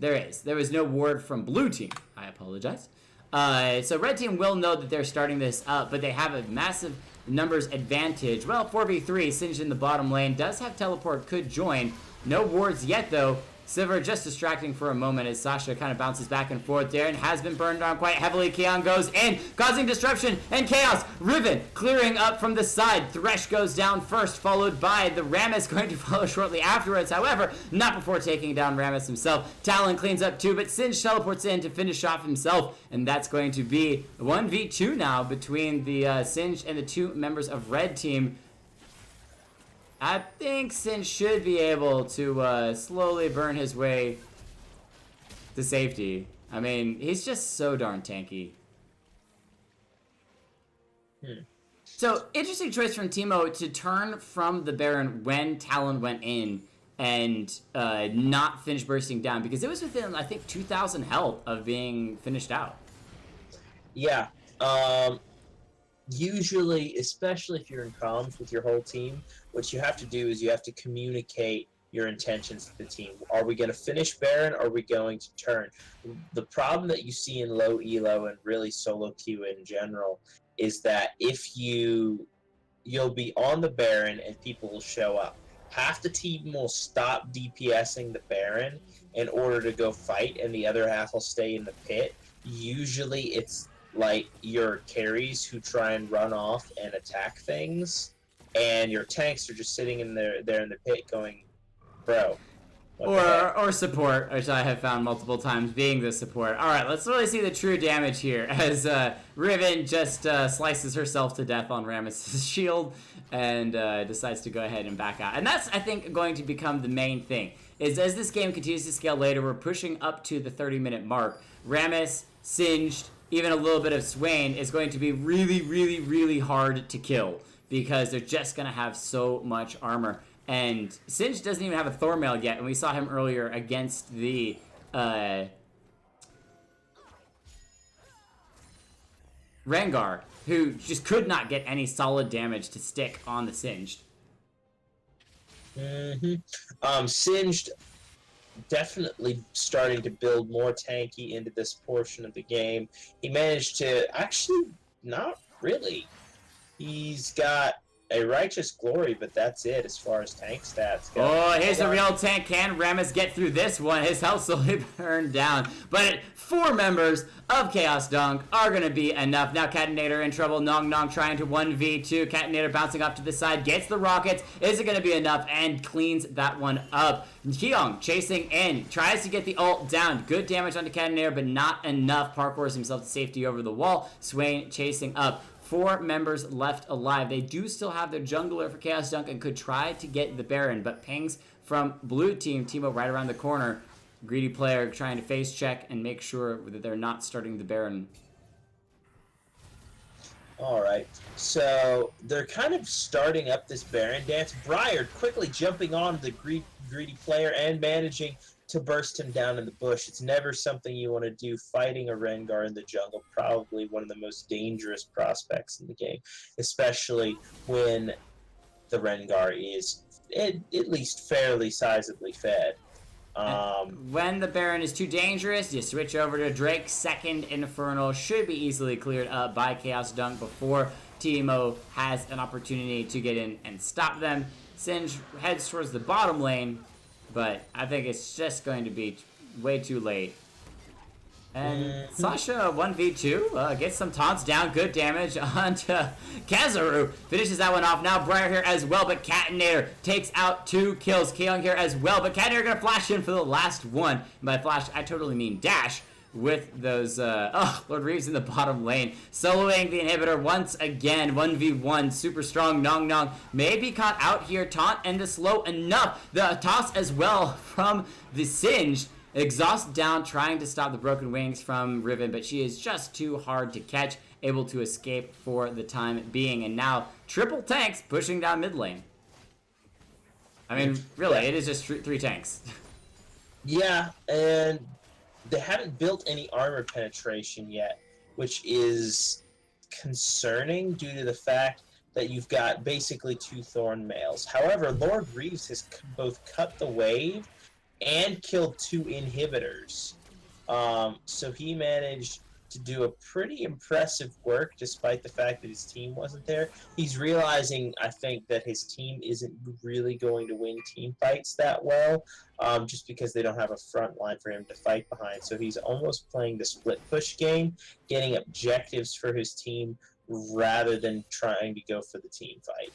There is. There was no ward from Blue Team. I apologize. So Red Team will know that they're starting this up, but they have a massive numbers advantage. Well, 4v3, Singed in the bottom lane. Does have teleport, could join. No wards yet, though. Silver just distracting for a moment as Sasha kind of bounces back and forth there and has been burned on quite heavily. Keon goes in, causing disruption and chaos. Riven clearing up from the side. Thresh goes down first, followed by the Rammus going to follow shortly afterwards. However, not before taking down Rammus himself. Talon cleans up too, but Singe teleports in to finish off himself, and that's going to be 1v2 now between the Singe and the two members of Red Team. I think Singe should be able to slowly burn his way to safety. I mean, he's just so darn tanky. So, interesting choice from Teemo to turn from the Baron when Talon went in and not finish bursting down, because it was within, I think, 2,000 health of being finished out. Yeah. Usually, especially if you're in comms with your whole team, what you have to do is you have to communicate your intentions to the team. Are we going to finish Baron, or are we going to turn? The problem that you see in low elo and really solo queue in general is that if you'll be on the Baron and people will show up. Half the team will stop DPSing the Baron in order to go fight, and the other half will stay in the pit. Usually it's like your carries who try and run off and attack things, and your tanks are just sitting in there in the pit going, bro. Or support, which I have found multiple times being the support. Alright, let's really see the true damage here as Riven just slices herself to death on Rammus' shield and decides to go ahead and back out. And that's, I think, going to become the main thing, is as this game continues to scale later, we're pushing up to the 30-minute mark. Rammus, Singed, even a little bit of Swain is going to be really, really, really hard to kill because they're just going to have so much armor. And Singe doesn't even have a Thormail yet, and we saw him earlier against the Rengar, who just could not get any solid damage to stick on the Singed. Singed definitely starting to build more tanky into this portion of the game. He managed to actually not really. He's got a Righteous Glory, but that's it as far as tank stats go. Oh, here's a real tank. Can Rammus get through this one? His health slowly burned down. But 4 members of Chaos Dunk are going to be enough. Now Catinator in trouble. Nong Nong trying to 1v2. Catinator bouncing up to the side. Gets the rockets. Is it going to be enough? And cleans that one up. Keong chasing in. Tries to get the ult down. Good damage onto Catinator, but not enough. Parkours himself to safety over the wall. Swain chasing up. 4 members left alive. They do still have their jungler for Chaos Dunk and could try to get the Baron, but pings from blue team, Teemo right around the corner. Greedy player trying to face check and make sure that they're not starting the Baron. Alright, so they're kind of starting up this Baron dance. Briar quickly jumping on the greedy player and managing to burst him down in the bush. It's never something you want to do fighting a Rengar in the jungle. Probably one of the most dangerous prospects in the game, especially when the Rengar is at least fairly sizably fed. When the Baron is too dangerous, you switch over to Drake. Second Infernal should be easily cleared up by Chaos Dunk before Teemo has an opportunity to get in and stop them. Singe heads towards the bottom lane, but I think it's just going to be way too late. And Sasha 1v2 gets some taunts down, good damage onto Kazaru. Finishes that one off. Now Briar here as well, but Catinator takes out 2 kills. Keong here as well, but Catinator gonna flash in for the last one. And by flash, I totally mean dash. With those, Lord Reeves in the bottom lane. Soloing the inhibitor once again, 1v1, super strong. Nong Nong may be caught out here. Taunt and the slow enough. The toss as well from the Singe. Exhaust down, trying to stop the broken wings from Riven, but she is just too hard to catch. Able to escape for the time being. And now, triple tanks pushing down mid lane. I mean, really, it is just 3 tanks. Yeah, and they haven't built any armor penetration yet, which is concerning due to the fact that you've got basically 2 Thorn Mails. However, Lord Reeves has both cut the wave and killed 2 inhibitors. So he managed to do a pretty impressive work despite the fact that his team wasn't there. He's realizing, I think, that his team isn't really going to win team fights that well, just because they don't have a front line for him to fight behind. So he's almost playing the split push game, getting objectives for his team rather than trying to go for the team fight.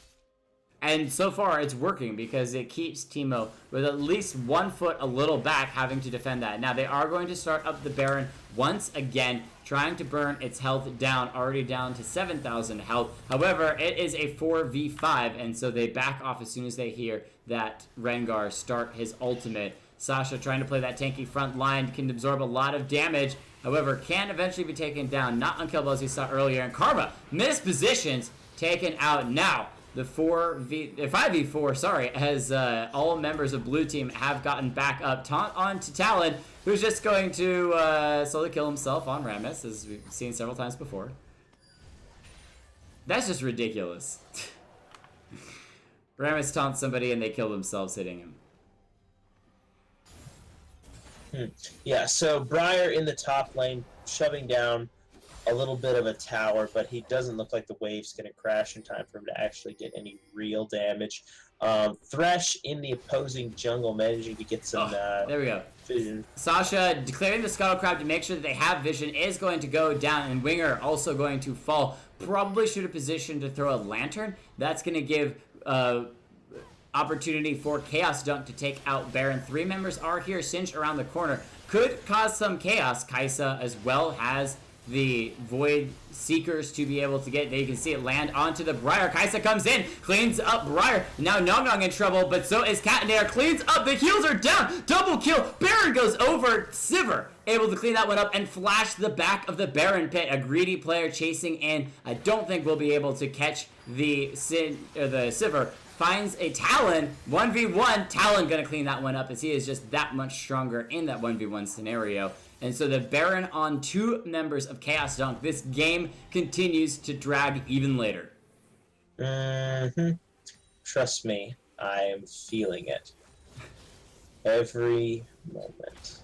And so far, it's working because it keeps Teemo with at least 1 foot a little back, having to defend that. Now, they are going to start up the Baron once again, trying to burn its health down, already down to 7,000 health. However, it is a 4v5, and so they back off as soon as they hear that Rengar start his ultimate. Sasha trying to play that tanky front line, can absorb a lot of damage. However, can eventually be taken down, not unkillable as we saw earlier. And Karma, mispositions, taken out now. The 5v4, sorry, as all members of Blue Team have gotten back up. Taunt on to Talon, who's just going to slowly kill himself on Rammus, as we've seen several times before. That's just ridiculous. Rammus taunts somebody and they kill themselves hitting him. Yeah, so Briar in the top lane, shoving down a little bit of a tower, but he doesn't look like the wave's going to crash in time for him to actually get any real damage. Thresh in the opposing jungle, managing to get some there we go. vision. Sasha declaring the Scuttle Crab to make sure that they have vision is going to go down, and Winger also going to fall. Probably should have positioned to throw a lantern. That's going to give opportunity for Chaos Dunk to take out Baron. 3 members are here, Singe around the corner. Could cause some chaos. Kaisa as well has the Void Seekers to be able to get. They can see it land onto the Briar. Kaisa comes in, cleans up Briar. Now Nong in trouble, but so is Katanair. Cleans up. The heals are down. Double kill. Baron goes over. Sivir able to clean that one up and flash the back of the Baron pit. A greedy player chasing in. I don't think we'll be able to catch the Sivir. Finds a Talon, 1v1. Talon gonna clean that one up as he is just that much stronger in that 1v1 scenario. And so the Baron on 2 members of Chaos Dunk. This game continues to drag even later. Trust me, I am feeling it. Every moment.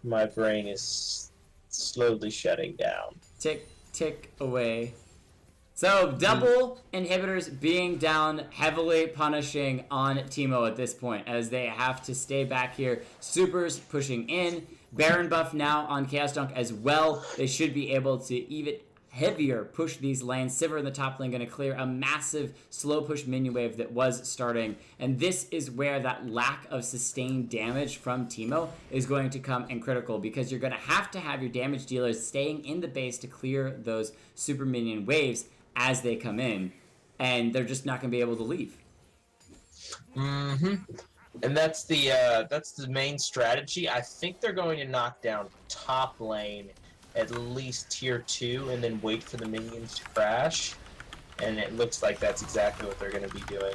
My brain is slowly shutting down. Tick, tick away. So, double inhibitors being down, heavily punishing on Teemo at this point, as they have to stay back here. Supers pushing in. Baron buff now on Chaos Dunk as well. They should be able to even heavier push these lanes. Sivir in the top lane going to clear a massive slow push minion wave that was starting. And this is where that lack of sustained damage from Teemo is going to come in critical, because you're going to have your damage dealers staying in the base to clear those super minion waves as they come in, and they're just not going to be able to leave. And that's the main strategy. I think they're going to knock down top lane, at least tier 2, and then wait for the minions to crash. And it looks like that's exactly what they're going to be doing.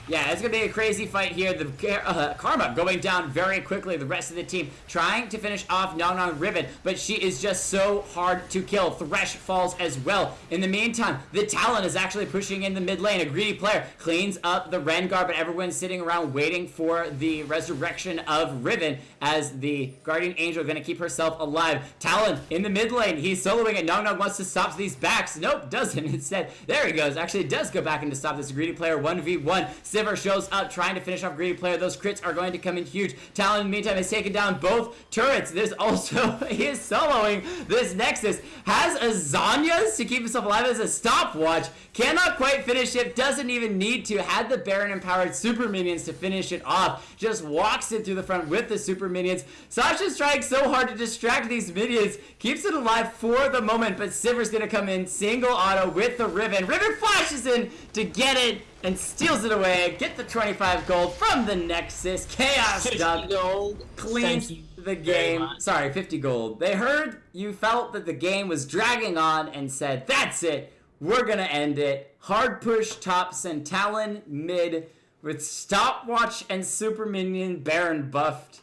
Yeah, it's going to be a crazy fight here. The Karma going down very quickly. The rest of the team trying to finish off Nong Riven, but she is just so hard to kill. Thresh falls as well. In the meantime, the Talon is actually pushing in the mid lane. A greedy player cleans up the Rengar, but everyone's sitting around waiting for the resurrection of Riven, as the Guardian Angel going to keep herself alive. Talon in the mid lane. He's soloing it. Nong wants to stop these backs. Nope, doesn't. Instead, there he goes. Actually does go back in to stop this greedy player 1v1. Sivir shows up trying to finish off greedy player. Those crits are going to come in huge. Talon in the meantime has taken down both turrets. There's also, he is soloing this Nexus. Has a Zanyas to keep himself alive as a stopwatch. Cannot quite finish it. Doesn't even need to. Had the Baron empowered super minions to finish it off. Just walks it through the front with the super minions. Sasha's trying so hard to distract these minions. Keeps it alive for the moment, but Sivir's going to come in single auto with the Riven. Riven flashes in to get it and steals it away. Get the 25 gold from the Nexus. Chaos Dunk cleans the game. Sorry, 50 gold. They heard you felt that the game was dragging on and said, that's it. We're going to end it. Hard push top, send Talon mid with stopwatch and super minion Baron buffed.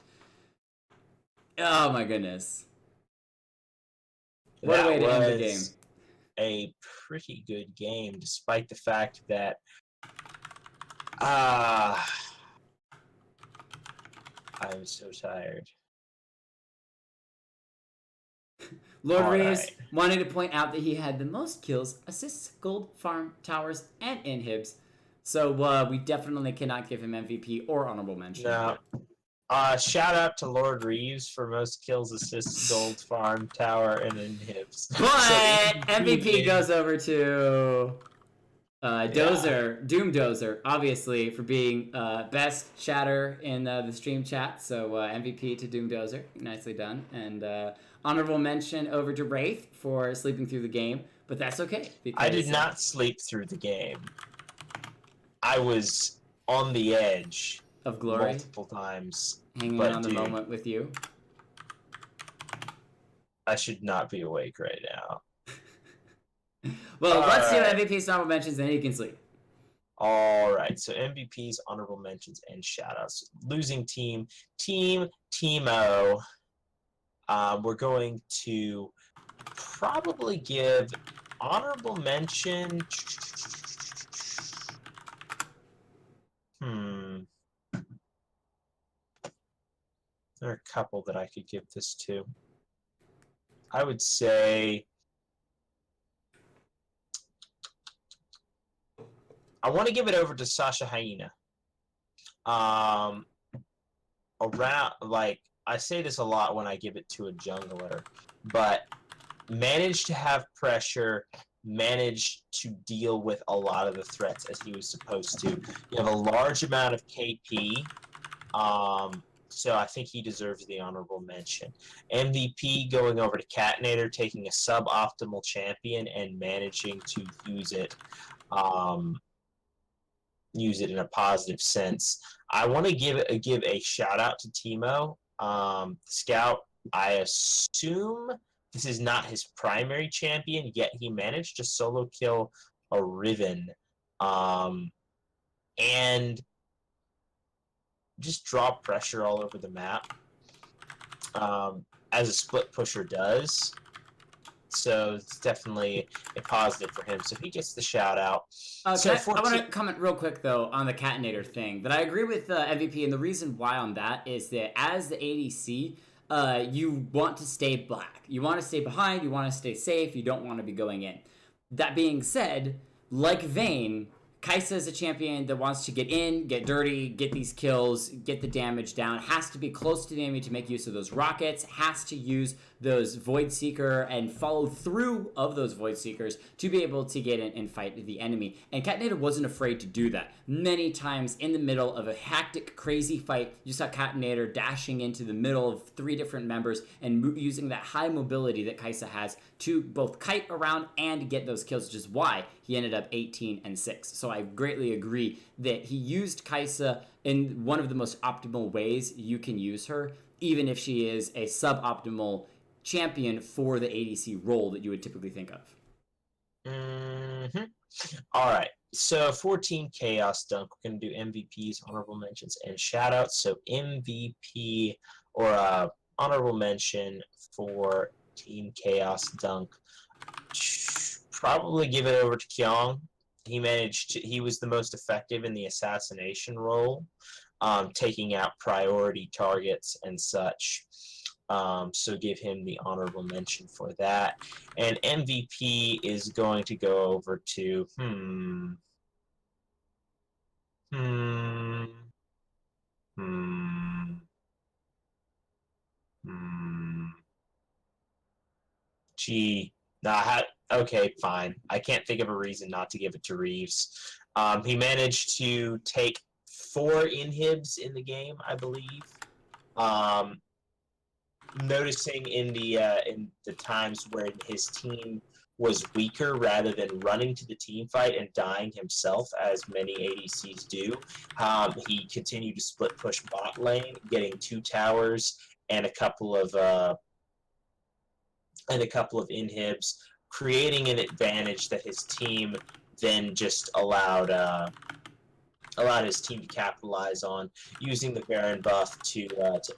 Oh my goodness. What a way to end the game. A pretty good game, despite the fact that I'm so tired. Lord All Reeves right. wanting to point out that he had the most kills, assists, gold, farm, towers, and inhibs. So we definitely cannot give him MVP or honorable mention. No. Shout out to Lord Reeves for most kills, assists, gold, farm, tower, and inhibs. But MVP is- goes over to Dozer, Doom Dozer, obviously, for being best chatter in the stream chat. So MVP to Doom Dozer, nicely done. And honorable mention over to Raith for sleeping through the game, but that's okay. Because, I did not sleep through the game. I was on the edge of glory, multiple times. hanging But on the dude, moment with you. I should not be awake right now. Well, let's do Alright. MVP's honorable mentions, then you can sleep. All right, so MVPs, honorable mentions, and shoutouts. Losing team, Teemo. We're going to probably give honorable mention. There are a couple that I could give this to. I would say I want to give it over to Sasha Hyena. Around, like, I say this a lot when I give it to a jungler, but managed to have pressure, managed to deal with a lot of the threats as he was supposed to. You have a large amount of KP, so I think he deserves the honorable mention. MVP going over to Catnator, taking a suboptimal champion and managing to use it in a positive sense. I want to give a shout out to Teemo, Scout. I assume this is not his primary champion, yet he managed to solo kill a Riven, and just drop pressure all over the map, as a split pusher does. So it's definitely a positive for him. So he gets the shout out. I want to comment real quick, though, on the Catnator thing. That I agree with MVP, and the reason why on that is that as the ADC, you want to stay back. You want to stay behind. You want to stay safe. You don't want to be going in. That being said, like Vayne, Kai'Sa is a champion that wants to get in, get dirty, get these kills, get the damage down, has to be close to the enemy to make use of those rockets, has to use those Void Seeker and follow through of those Void Seekers to be able to get in and fight the enemy. And Catnator wasn't afraid to do that. Many times in the middle of a hectic, crazy fight, you saw Catnator dashing into the middle of 3 different members and using that high mobility that Kai'Sa has to both kite around and get those kills, which is why he ended up 18-6. So I greatly agree that he used Kai'Sa in one of the most optimal ways you can use her, even if she is a suboptimal champion for the ADC role that you would typically think of. All right. So for Team Chaos Dunk, we're going to do MVPs, honorable mentions, and shoutouts. So MVP or honorable mention for Team Chaos Dunk. Probably give it over to Kyong. He was the most effective in the assassination role, taking out priority targets and such. So give him the honorable mention for that. And MVP is going to go over to Gee, okay, fine. I can't think of a reason not to give it to Reeves. He managed to take 4 inhibs in the game, I believe. Noticing in the times where his team was weaker, rather than running to the team fight and dying himself, as many ADCs do, he continued to split push bot lane, getting 2 towers and a couple of inhibs, creating an advantage that his team then just allowed his team to capitalize on, using the Baron buff to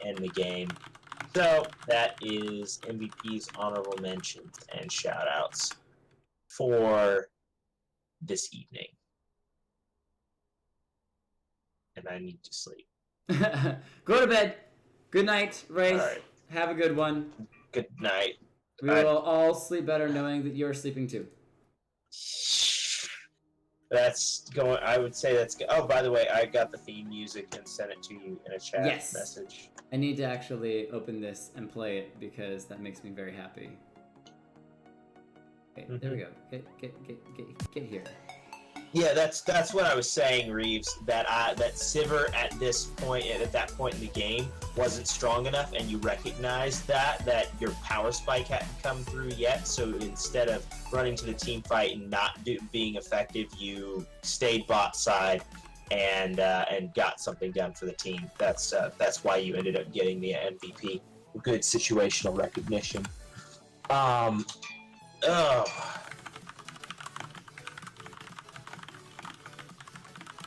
end the game. So that is MVP's honorable mentions and shoutouts for this evening. And I need to sleep. Go to bed. Good night, Raith. All right. Have a good one. Good night. We will all sleep better knowing that you're sleeping too. That's going. I would say that's. Oh, by the way, I got the theme music and sent it to you in a chat message. I need to actually open this and play it because that makes me very happy. Okay, there we go. Get here. Yeah, that's what I was saying, Reeves. That Sivir at that point in the game wasn't strong enough, and you recognized that your power spike hadn't come through yet. So instead of running to the team fight and not being effective, you stayed bot side and got something done for the team. That's why you ended up getting the MVP. Good situational recognition.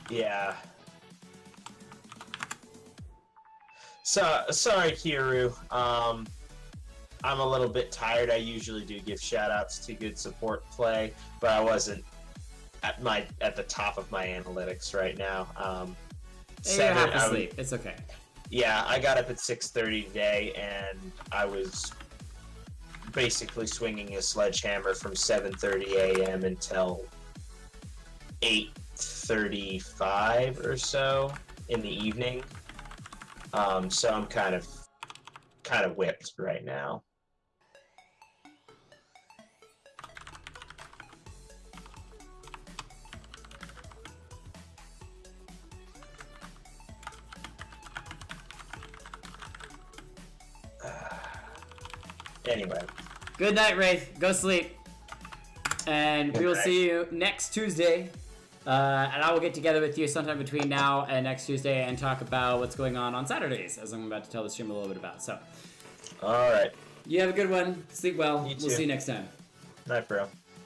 Yeah. So sorry, Kiru. I'm a little bit tired. I usually do give shoutouts to good support play, but I wasn't at the top of my analytics right now. Hey, you're half asleep. It's okay. Yeah, I got up at 6:30 today, and I was basically swinging a sledgehammer from 7:30 a.m. until 8:35 or so in the evening. So I'm kind of whipped right now. Anyway. Good night, Raith. Go sleep. And we will see you next Tuesday. And I will get together with you sometime between now and next Tuesday and talk about what's going on Saturdays, as I'm about to tell the stream a little bit about. So, all right. You have a good one. Sleep well. You too. We'll see you next time. Night, bro.